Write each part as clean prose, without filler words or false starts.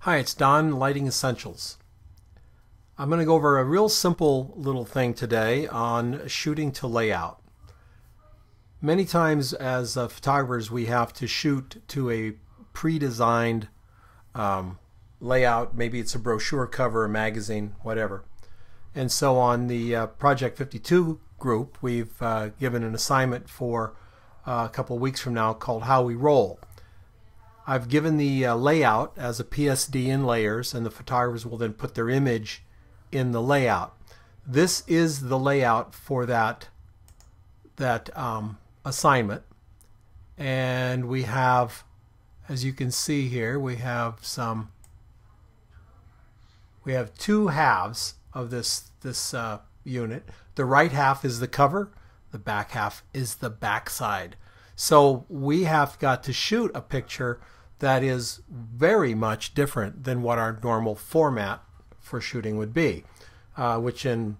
Hi, it's Don, Lighting Essentials. I'm going to go over a real simple little thing today on shooting to layout. Many times as photographers we have to shoot to a pre-designed layout. Maybe it's a brochure cover, a magazine, whatever. And so on the Project 52 group, we've given an assignment for a couple of weeks from now called How We Roll. I've given the layout as a PSD in layers, and the photographers will then put their image in the layout. This is the layout for that assignment, and we have, as you can see here, we have two halves of this unit. The right half is the cover, the back half is the backside. So we have got to shoot a picture that is very much different than what our normal format for shooting would be, which in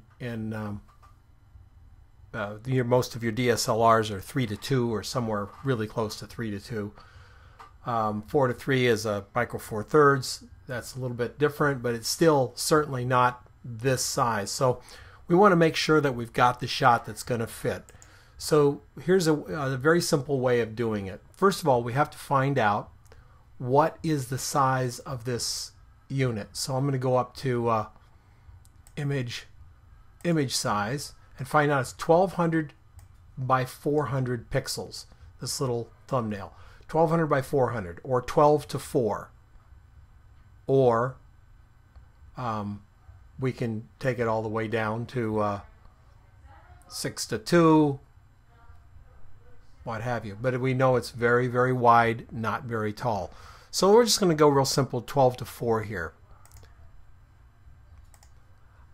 most of your DSLRs are 3:2 or somewhere really close to 3:2. 4:3 is a micro four thirds. That's a little bit different, but it's still certainly not this size. So we want to make sure that we've got the shot that's going to fit. So here's a very simple way of doing it. First of all, we have to find out what is the size of this unit. So I'm going to go up to image size and find out it's 1200 by 400 pixels. This little thumbnail, 1200 by 400, or 12:4, or we can take it all the way down to 6:2, what have you. But we know it's very, very wide, not very tall. So we're just going to go real simple, 12:4 here.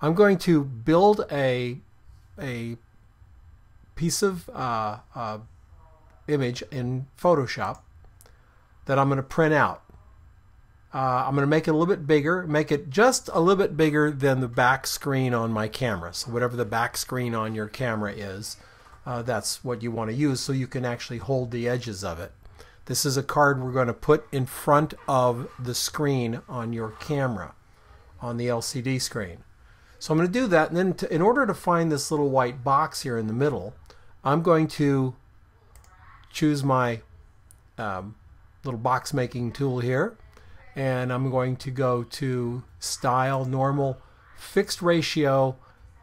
I'm going to build a piece of image in Photoshop that I'm going to print out. I'm going to make it a little bit bigger, make it just a little bit bigger than the back screen on my camera. So whatever the back screen on your camera is, that's what you want to use so you can actually hold the edges of it. This is a card we're going to put in front of the screen on your camera, on the LCD screen. So I'm going to do that, and then in order to find this little white box here in the middle, I'm going to choose my little box making tool here, and I'm going to go to Style, Normal, Fixed Ratio,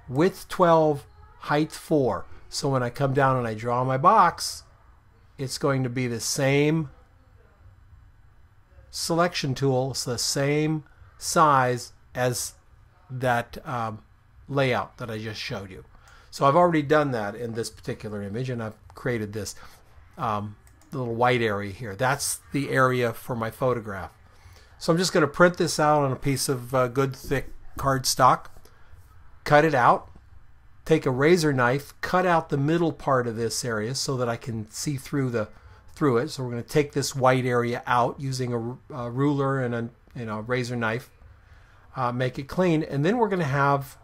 Width 12, Height 4. So when I come down and I draw my box, it's going to be the same selection tool, so the same size as that layout that I just showed you. So I've already done that in this particular image, and I've created this little white area here. That's the area for my photograph. So I'm just going to print this out on a piece of good thick cardstock, cut it out, take a razor knife, cut out the middle part of this area so that I can see through it. So we're going to take this white area out using a ruler and a razor knife, make it clean, and then we're going to have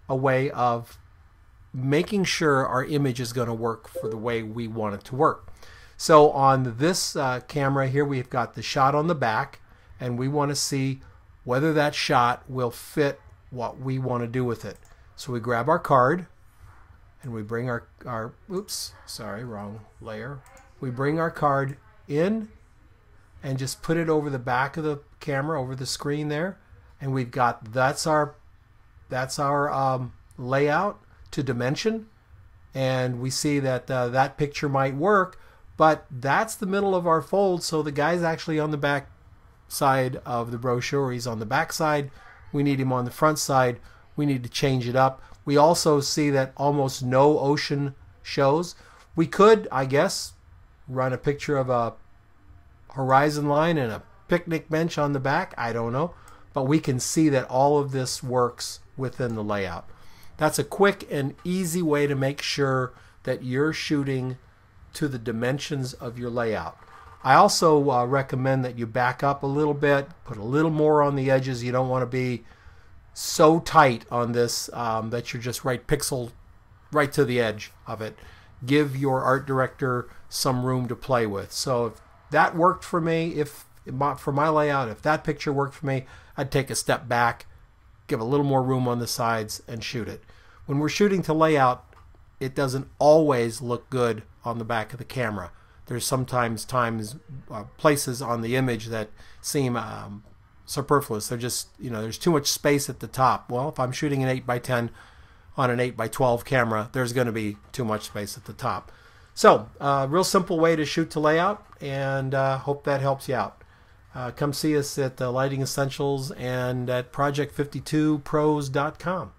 a way of making sure our image is going to work for the way we want it to work. So on this camera here, we've got the shot on the back, and we want to see whether that shot will fit what we want to do with it. So we grab our card, and we bring our oops, sorry, wrong layer. We bring our card in and just put it over the back of the camera, over the screen there, and we've got that's our layout to dimension, and we see that that picture might work, but that's the middle of our fold, so the guy's actually on the back side of the brochure. He's on the back side. We need him on the front side. We need to change it up. We also see that almost no ocean shows. We could, I guess, run a picture of a horizon line and a picnic bench on the back. I don't know. But we can see that all of this works within the layout. That's a quick and easy way to make sure that you're shooting to the dimensions of your layout. I also recommend that you back up a little bit, put a little more on the edges. You don't want to be so tight on this that you're just right to the edge of it. Give your art director some room to play with. So if that worked for me, if For my layout, if that picture worked for me, I'd take a step back, give a little more room on the sides, and shoot it. When we're shooting to layout, it doesn't always look good on the back of the camera. There's sometimes places on the image that seem superfluous. They're just, there's too much space at the top. Well, if I'm shooting an 8x10 on an 8x12 camera, there's going to be too much space at the top. So, real simple way to shoot to layout, and hope that helps you out. Come see us at Lighting Essentials and at project52pros.com.